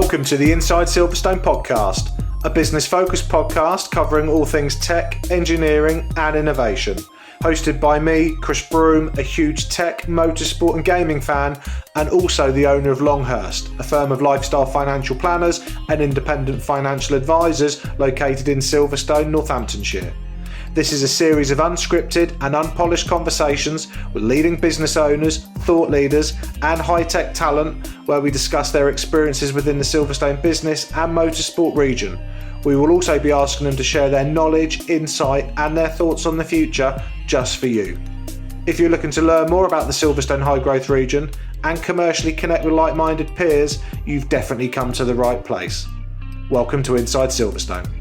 Welcome to the Inside Silverstone podcast, a business-focused podcast covering all things tech, engineering and innovation. Hosted by me, Chris Broome, a huge tech, motorsport and gaming fan, and also the owner of Longhurst, a firm of lifestyle financial planners and independent financial advisors located in Silverstone, Northamptonshire. This is a series of unscripted and unpolished conversations with leading business owners, thought leaders and high-tech talent where we discuss their experiences within the Silverstone business and motorsport region. We will also be asking them to share their knowledge, insight and their thoughts on the future just for you. If you're looking to learn more about the Silverstone high growth region and commercially connect with like-minded peers, you've definitely come to the right place. Welcome to Inside Silverstone.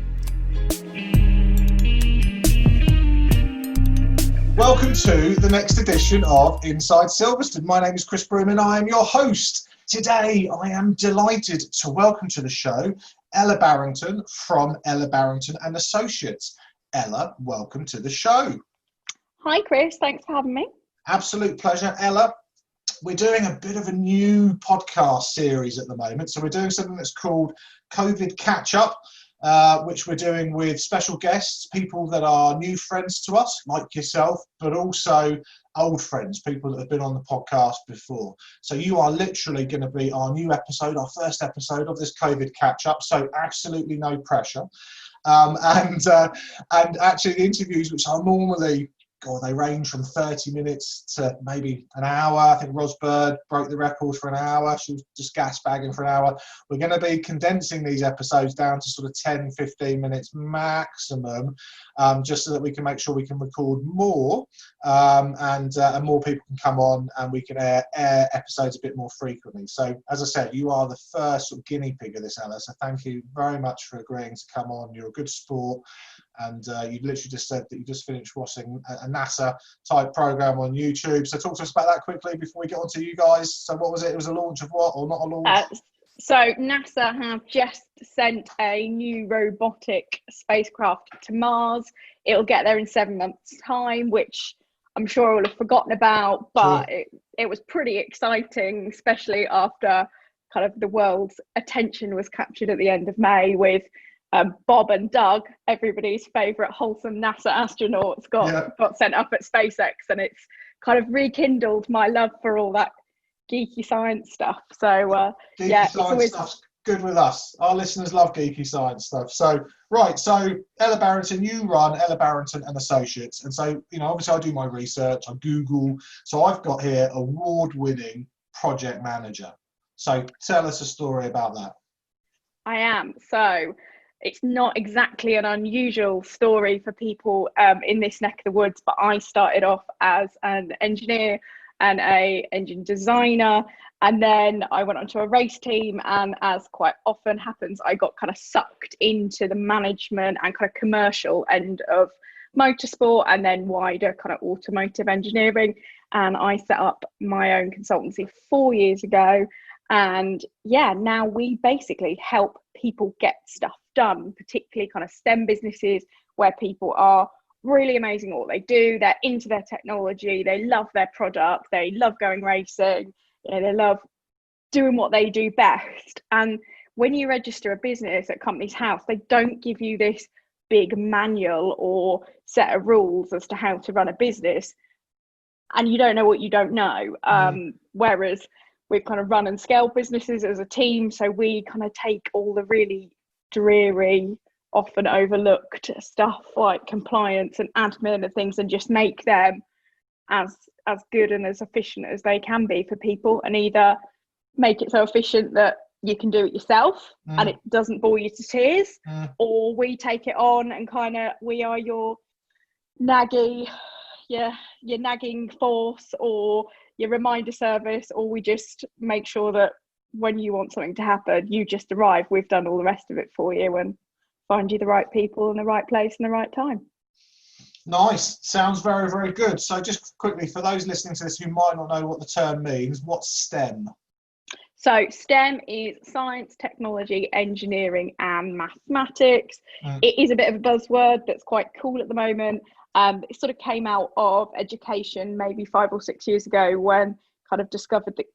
Welcome to the next edition of Inside Silverstone. My name is Chris Broome and I am your host. Today I am delighted to welcome to the show Ella Barrington from Ella Barrington Associates. Ella, welcome to the show. Hi Chris, thanks for having me. Absolute pleasure. Ella, we're doing a bit of a new podcast series at the moment. So we're doing something that's called COVID Catch Up. Which we're doing with special guests, people that are new friends to us, like yourself, but also old friends, people that have been on the podcast before. So you are literally going to be our new episode, our first episode of this COVID catch-up, so absolutely no pressure. And actually the interviews, which are normally, they range from 30 minutes to maybe an hour. I think Ros Bird broke the record for an hour. She was just gas bagging for an hour. We're going to be condensing these episodes down to sort of 10, 15 minutes maximum, just so that we can make sure we can record more and more people can come on and we can air episodes a bit more frequently. So as I said, you are the first sort of guinea pig of this, Ella. So thank you very much for agreeing to come on. You're a good sport. And you literally just said that you just finished watching a NASA type program on YouTube. So talk to us about that quickly before we get on to you guys. So what was it? It was a launch of what, or not a launch? So NASA have just sent a new robotic spacecraft to Mars. It'll get there in 7 months' time, which I'm sure I will have forgotten about, but sure. It was pretty exciting, especially after kind of the world's attention was captured at the end of May with Bob and Doug, everybody's favourite wholesome NASA astronauts, got sent up at SpaceX, and it's kind of rekindled my love for all that geeky science stuff. So science stuff's good with us. Our listeners love geeky science stuff. So Ella Barrington, you run Ella Barrington and Associates, and so obviously I do my research, I Google. So I've got here award-winning project manager. So tell us a story about that. I am. So it's not exactly an unusual story for people in this neck of the woods, but I started off as an engineer and an engine designer, and then I went onto a race team, and as quite often happens, I got kind of sucked into the management and kind of commercial end of motorsport and then wider kind of automotive engineering, and I set up my own consultancy 4 years ago. And now we basically help people get stuff done, particularly kind of STEM businesses where people are really amazing at what they do. They're into their technology. They love their product. They love going racing. They love doing what they do best. And when you register a business at Companies House, they don't give you this big manual or set of rules as to how to run a business. And you don't know what you don't know. Whereas we've kind of run and scale businesses as a team. So we kind of take all the really dreary, often overlooked stuff like compliance and admin and things and just make them as good and as efficient as they can be for people, and either make it so efficient that you can do it yourself and it doesn't bore you to tears, or we take it on and kind of, we are your nagging force or your reminder service, or we just make sure that when you want something to happen, you just arrive. We've done all the rest of it for you and find you the right people in the right place and the right time. Nice. Sounds very, very good. So just quickly, for those listening to this who might not know what the term means, what's STEM? So STEM is science, technology, engineering and mathematics. It is a bit of a buzzword that's quite cool at the moment. It sort of came out of education maybe 5 or 6 years ago when kind of discovered that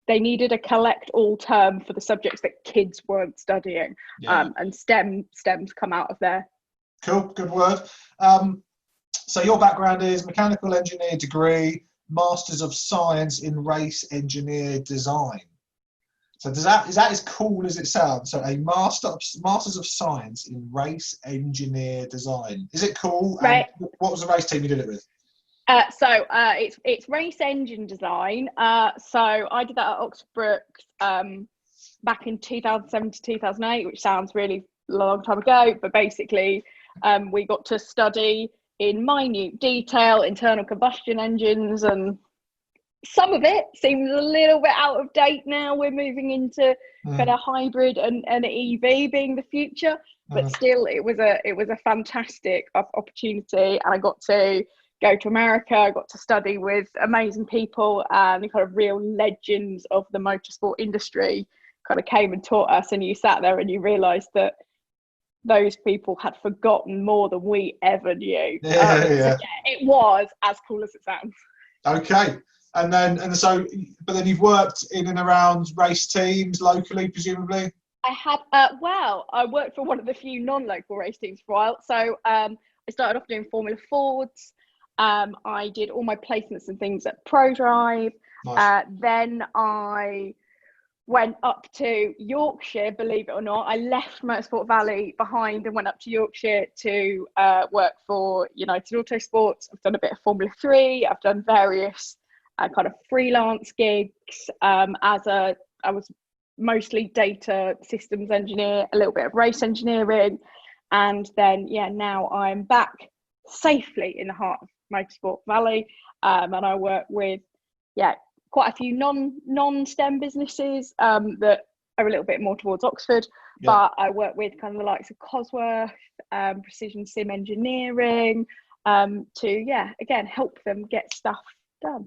they needed a collect all term for the subjects that kids weren't studying. And STEM's come out of there. Cool, good word. So your background is mechanical engineer degree, Masters of Science in Race Engineer Design. So is that as cool as it sounds? So a Masters of Science in Race Engineer Design. Is it cool? Right. And what was the race team you did it with? It's race engine design. So I did that at Oxford Brookes back in 2007 to 2008, which sounds really long time ago, but basically we got to study in minute detail internal combustion engines, and some of it seems a little bit out of date now. We're moving into kind of hybrid and EV being the future, but still it was a fantastic opportunity, and I got to go to America. I got to study with amazing people, and the kind of real legends of the motorsport industry kind of came and taught us, and you sat there and you realised that those people had forgotten more than we ever knew. So it was as cool as it sounds. Okay. But then you've worked in and around race teams locally, presumably? I had, I worked for one of the few non-local race teams for a while. So I started off doing Formula Fords. I did all my placements and things at ProDrive. Nice. Then I went up to Yorkshire, believe it or not. I left Motorsport Valley behind and went up to Yorkshire to work for United Autosports. I've done a bit of Formula 3. I've done various kind of freelance gigs. I was mostly data systems engineer, a little bit of race engineering. And then, now I'm back safely in the heart of Motorsport Valley. And I work with, quite a few non-STEM businesses that are a little bit more towards Oxford, but I work with kind of the likes of Cosworth, Precision Sim Engineering, to again help them get stuff done.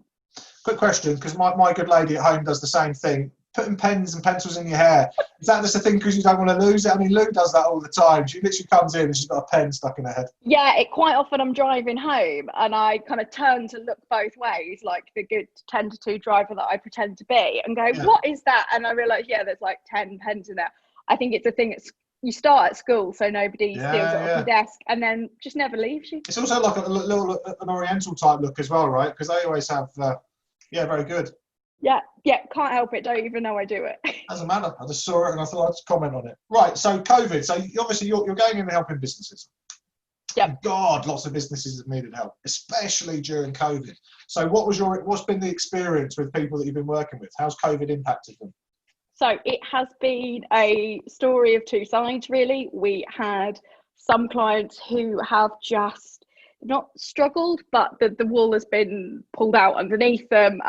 Quick question, because my good lady at home does the same thing. Putting pens and pencils in your hair, is that just a thing because you don't want to lose it? I mean, Lou does that all the time. She literally comes in and she's got a pen stuck in her head. Yeah, quite often I'm driving home and I kind of turn to look both ways, like the good 10 to 2 driver that I pretend to be, and go, what is that? And I realise, there's like 10 pens in there. I think it's a thing you start at school so nobody steals it off your desk, and then just never leaves you. It's also like an Oriental type look as well, right? Because they always have, very good. Yeah, can't help it. Don't even know I do it. Doesn't matter. I just saw it and I thought I'd just comment on it. Right, so COVID. So obviously you're going in and helping businesses. Yeah. God, lots of businesses have needed help, especially during COVID. So what's been the experience with people that you've been working with? How's COVID impacted them? So it has been a story of two sides, really. We had some clients who have just not struggled, but the wall has been pulled out underneath them.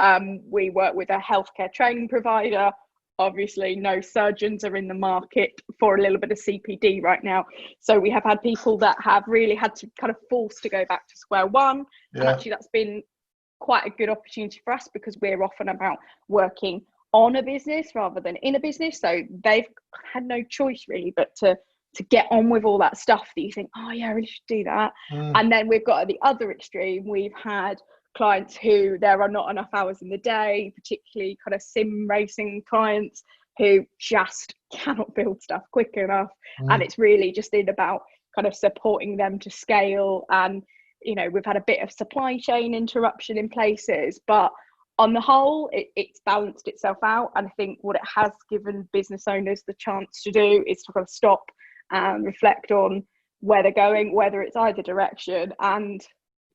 We work with a healthcare training provider. Obviously, no surgeons are in the market for a little bit of CPD right now. So we have had people that have really had to kind of forced to go back to square one. And actually that's been quite a good opportunity for us, because we're often about working on a business rather than in a business. So they've had no choice really but to get on with all that stuff that you think, I really should do that. And then we've got at the other extreme, we've had clients who there are not enough hours in the day, particularly kind of sim racing clients who just cannot build stuff quick enough. And it's really just about kind of supporting them to scale. And, we've had a bit of supply chain interruption in places, but on the whole, it's balanced itself out. And I think what it has given business owners the chance to do is to kind of stop and reflect on where they're going, whether it's either direction, and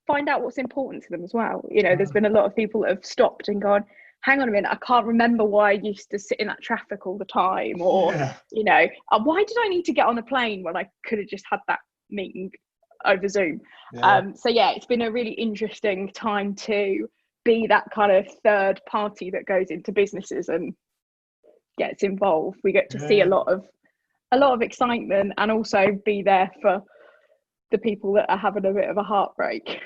find out what's important to them as well. There's been a lot of people that have stopped and gone, hang on a minute, I can't remember why I used to sit in that traffic all the time, or why did I need to get on a plane when I could have just had that meeting over Zoom? It's been a really interesting time to be that kind of third party that goes into businesses and gets involved. We get to see a lot of excitement, and also be there for the people that are having a bit of a heartbreak.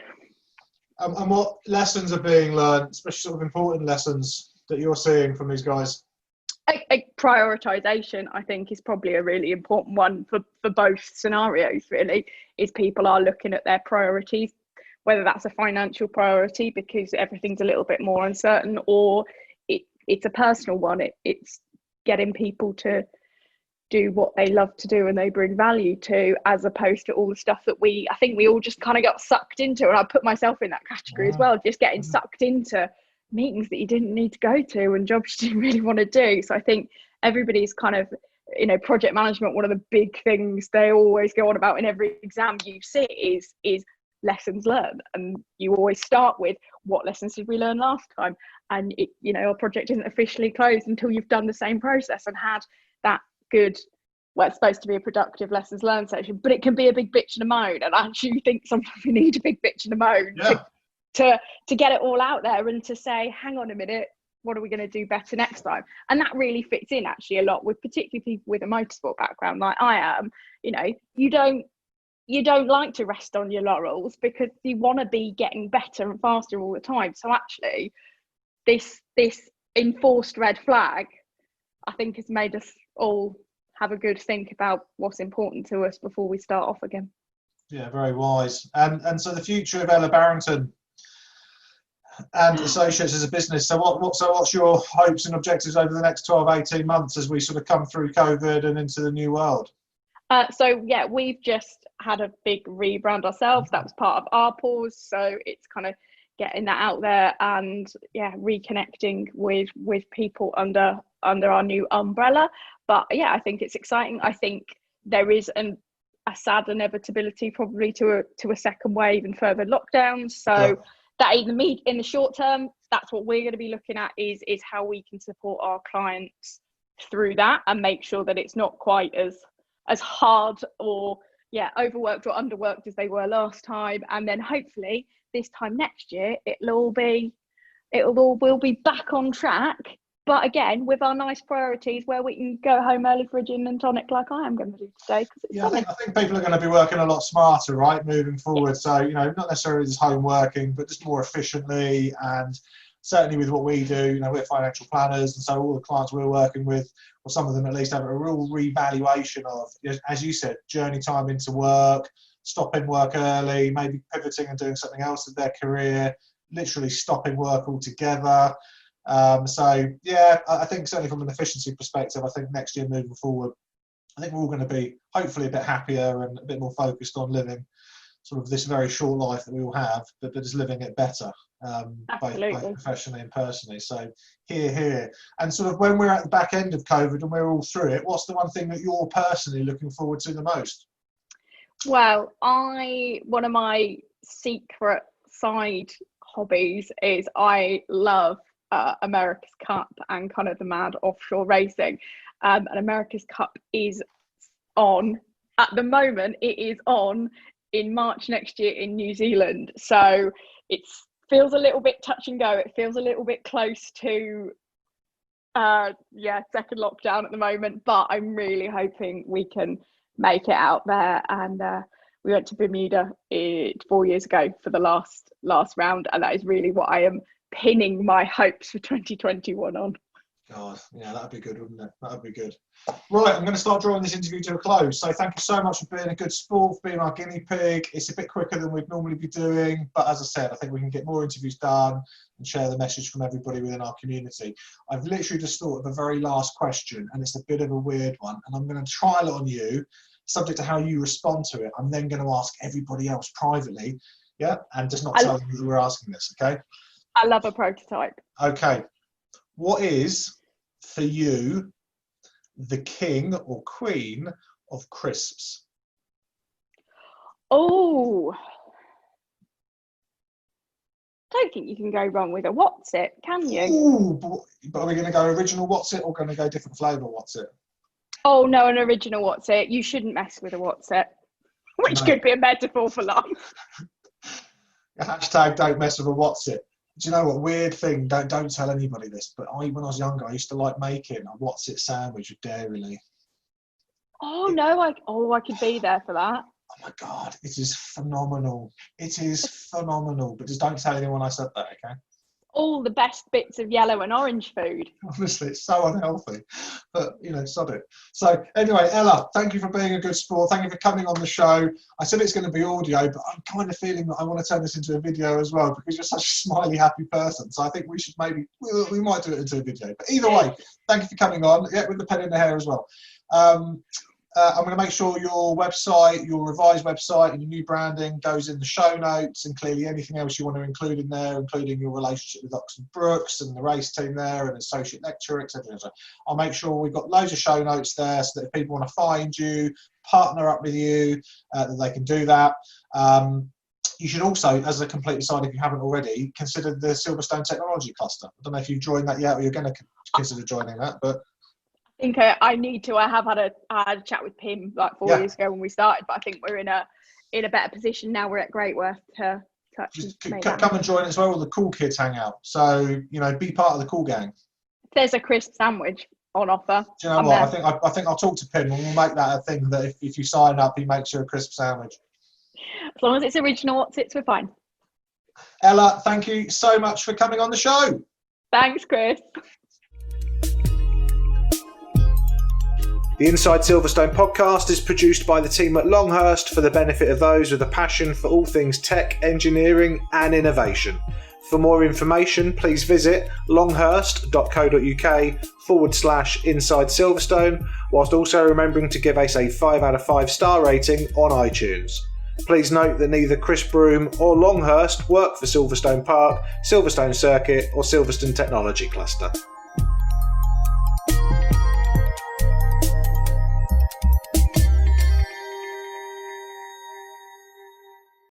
And what lessons are being learned, especially sort of important lessons that you're seeing from these guys? Prioritization, I think, is probably a really important one for both scenarios, really, is people are looking at their priorities, whether that's a financial priority because everything's a little bit more uncertain, or it's a personal one. It's getting people to do what they love to do and they bring value to, as opposed to all the stuff that I think we all just kind of got sucked into, and I put myself in that category as well, just getting sucked into meetings that you didn't need to go to and jobs you didn't really want to do. So I think everybody's kind of, project management, one of the big things they always go on about in every exam you sit is lessons learned, and you always start with what lessons did we learn last time, and a project isn't officially closed until you've done the same process and had that good, well, it's supposed to be a productive lessons learned section, but it can be a big bitch and a moan, and I actually think sometimes we need a big bitch and a moan to get it all out there and to say, hang on a minute, what are we going to do better next time? And that really fits in actually a lot with particularly people with a motorsport background like I am. You don't like to rest on your laurels because you want to be getting better and faster all the time. So actually this enforced red flag, I think, has made us all have a good think about what's important to us before we start off again. Yeah, very wise. And so the future of Ella Barrington and Associates as a business. So what's your hopes and objectives over the next 12, 18 months as we sort of come through COVID and into the new world? So yeah, we've just had a big rebrand ourselves. That was part of our pause. So it's kind of getting that out there and reconnecting with people under our new umbrella. But yeah, I think it's exciting. I think there is a sad inevitability probably to a second wave and further lockdowns. So that in the short term, that's what we're going to be looking at is how we can support our clients through that and make sure that it's not quite as hard or overworked or underworked as they were last time. And then hopefully this time next year we'll be back on track, but again with our nice priorities where we can go home early for a gin and tonic like I am going to do today, because it's I think people are going to be working a lot smarter, right, moving forward. So not necessarily just home working, but just more efficiently. And certainly with what we do, we're financial planners, and so all the clients we're working with, or some of them at least, have a real revaluation of, as you said, journey time into work, stopping work early, maybe pivoting and doing something else in their career, literally stopping work altogether. I think certainly from an efficiency perspective, I think next year moving forward, I think we're all going to be hopefully a bit happier and a bit more focused on living sort of this very short life that we all have, but just living it better, both professionally and personally. So here. And sort of when we're at the back end of COVID and we're all through it, what's the one thing that you're personally looking forward to the most? Well, one of my secret side hobbies is I love America's Cup and kind of the mad offshore racing. And America's Cup is on, at the moment, it is on in March next year in New Zealand. So it feels a little bit touch and go. It feels a little bit close to second lockdown at the moment, but I'm really hoping we can make it out there. And we went to Bermuda 4 years ago for the last round, and that is really what I am pinning my hopes for 2021 on. God, that'd be good, wouldn't it? That'd be good. Right, I'm going to start drawing this interview to a close. So thank you so much for being a good sport, for being our guinea pig. It's a bit quicker than we'd normally be doing, but as I said, I think we can get more interviews done and share the message from everybody within our community. I've literally just thought of a very last question, and it's a bit of a weird one, and I'm going to trial it on you, subject to how you respond to it. I'm then going to ask everybody else privately, and just not tell them that we're asking this, okay? I love a prototype. Okay. What is, for you, the king or queen of crisps? Oh, I don't think you can go wrong with a what's it, can you? Ooh, but are we going to go original what's it or going to go different flavour what's it? Oh no, an original what's it. You shouldn't mess with a what's it, which could be a metaphor for life. Hashtag don't mess with a what's it. Do you know what, weird thing, don't tell anybody this, but when I was younger, I used to like making a what's it sandwich with Dairy. I could be there for that. Oh my God, it is phenomenal. It is phenomenal, but just don't tell anyone I said that, okay? all the best bits of yellow and orange food. Honestly, it's so unhealthy, but sod it. So anyway, Ella, thank you for being a good sport. Thank you for coming on the show. I said it's going to be audio, but I'm kind of feeling that I want to turn this into a video as well, because you're such a smiley, happy person. So I think we should we might do it into a video. But either way, thank you for coming on. Yeah, with the pen in the hair as well. I'm going to make sure your website, your revised website and your new branding goes in the show notes, and clearly anything else you want to include in there, including your relationship with Oxford Brooks and the race team there and associate lecturer, etc. So I'll make sure we've got loads of show notes there, so that if people want to find you, partner up with you, that they can do that. You should also, as a complete aside, if you haven't already, consider the Silverstone Technology Cluster. I don't know if you've joined that yet, or you're going to consider joining that, but I think I need to. I had a chat with Pim like 4 years ago when we started, but I think we're in a better position now. We're at Greatworth to just come and join as well. All the cool kids hang out, so be part of the cool gang. There's a crisp sandwich on offer. Do you know what? I think I'll talk to Pim and we'll make that a thing, that if you sign up, he makes you a crisp sandwich. As long as it's original Otsits, we're fine. Ella, thank you so much for coming on the show. Thanks, Chris. The Inside Silverstone podcast is produced by the team at Longhurst for the benefit of those with a passion for all things tech, engineering and innovation. For more information, please visit longhurst.co.uk/Inside Silverstone, whilst also remembering to give us a 5 out of 5 star rating on iTunes. Please note that neither Chris Broome or Longhurst work for Silverstone Park, Silverstone Circuit or Silverstone Technology Cluster.